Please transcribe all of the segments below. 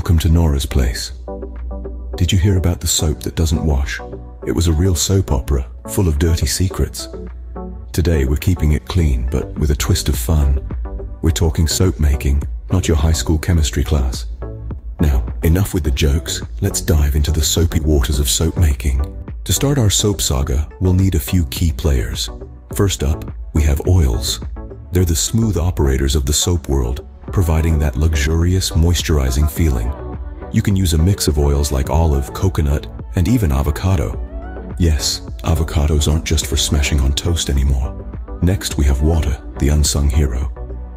Welcome to Nora's place. Did you hear about the soap that doesn't wash? It was a real soap opera, full of dirty secrets. Today we're keeping it clean, but with a twist of fun. We're talking soap making, not your high school chemistry class. Now, enough with the jokes, let's dive into the soapy waters of soap making. To start our soap saga, we'll need a few key players. First up, we have oils. They're the smooth operators of the soap world, providing that luxurious, moisturizing feeling. You can use a mix of oils like olive, coconut, and even avocado. Yes, avocados aren't just for smashing on toast anymore. Next, we have water, the unsung hero.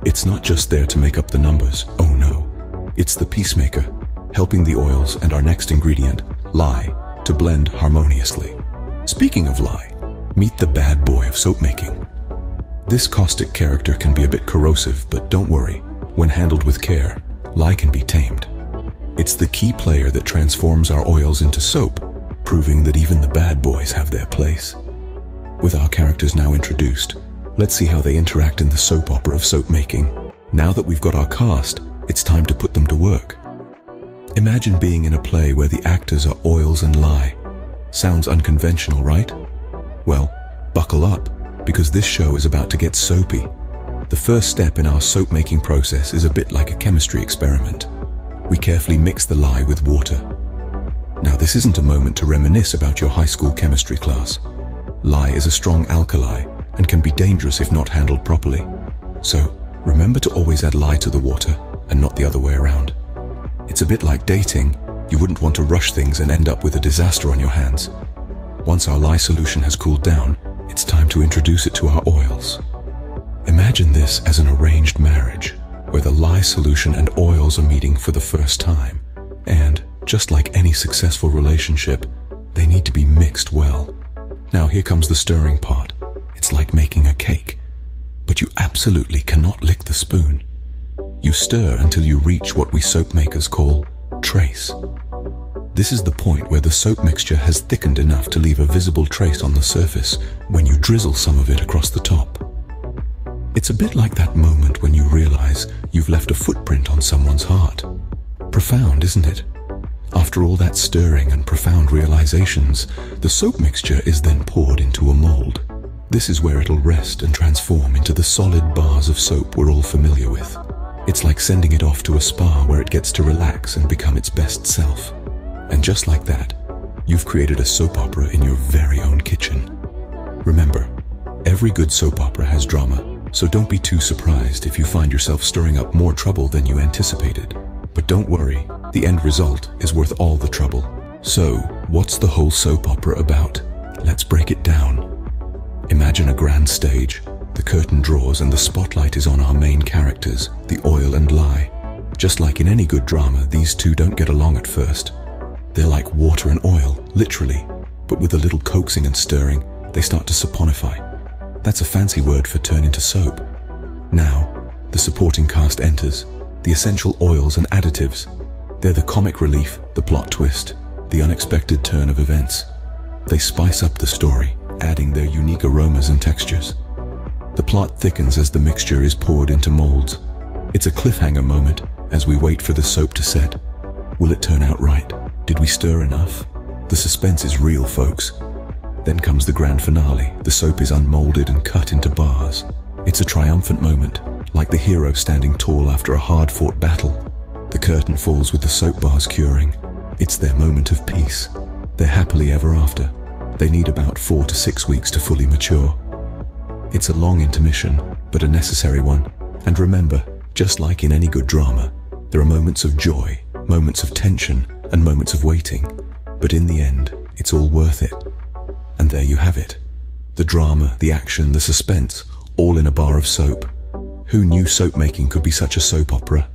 It's not just there to make up the numbers, oh no. It's the peacemaker, helping the oils and our next ingredient, lye, to blend harmoniously. Speaking of lye, meet the bad boy of soap making. This caustic character can be a bit corrosive, but don't worry. When handled with care, lye can be tamed. It's the key player that transforms our oils into soap, proving that even the bad boys have their place. With our characters now introduced, let's see how they interact in the soap opera of soap making. Now that we've got our cast, it's time to put them to work. Imagine being in a play where the actors are oils and lye. Sounds unconventional, right? Well, buckle up, because this show is about to get soapy. The first step in our soap making process is a bit like a chemistry experiment. We carefully mix the lye with water. Now, this isn't a moment to reminisce about your high school chemistry class. Lye is a strong alkali and can be dangerous if not handled properly. So, remember to always add lye to the water and not the other way around. It's a bit like dating. You wouldn't want to rush things and end up with a disaster on your hands. Once our lye solution has cooled down, it's time to introduce it to our oils. Imagine this as an arranged marriage, where the lye solution and oils are meeting for the first time. And, just like any successful relationship, they need to be mixed well. Now here comes the stirring part. It's like making a cake, but you absolutely cannot lick the spoon. You stir until you reach what we soap makers call trace. This is the point where the soap mixture has thickened enough to leave a visible trace on the surface when you drizzle some of it across the top. It's a bit like that moment when you realize you've left a footprint on someone's heart. Profound, isn't it? After all that stirring and profound realizations, the soap mixture is then poured into a mold. This is where it'll rest and transform into the solid bars of soap we're all familiar with. It's like sending it off to a spa where it gets to relax and become its best self. And just like that, you've created a soap opera in your very own kitchen. Remember, every good soap opera has drama, so don't be too surprised if you find yourself stirring up more trouble than you anticipated. But don't worry, the end result is worth all the trouble. So, what's the whole soap opera about? Let's break it down. Imagine a grand stage. The curtain draws and the spotlight is on our main characters, the oil and lye. Just like in any good drama, these two don't get along at first. They're like water and oil, literally. But with a little coaxing and stirring, they start to saponify. That's a fancy word for turn into soap. Now, the supporting cast enters, the essential oils and additives. They're the comic relief, the plot twist, the unexpected turn of events. They spice up the story, adding their unique aromas and textures. The plot thickens as the mixture is poured into molds. It's a cliffhanger moment as we wait for the soap to set. Will it turn out right? Did we stir enough? The suspense is real, folks. Then comes the grand finale. The soap is unmolded and cut into bars. It's a triumphant moment, like the hero standing tall after a hard-fought battle. The curtain falls with the soap bars curing. It's their moment of peace. They're happily ever after. They need about 4 to 6 weeks to fully mature. It's a long intermission, but a necessary one. And remember, just like in any good drama, there are moments of joy, moments of tension, and moments of waiting. But in the end, it's all worth it. And there you have it. The drama, the action, the suspense, all in a bar of soap. Who knew soap making could be such a soap opera?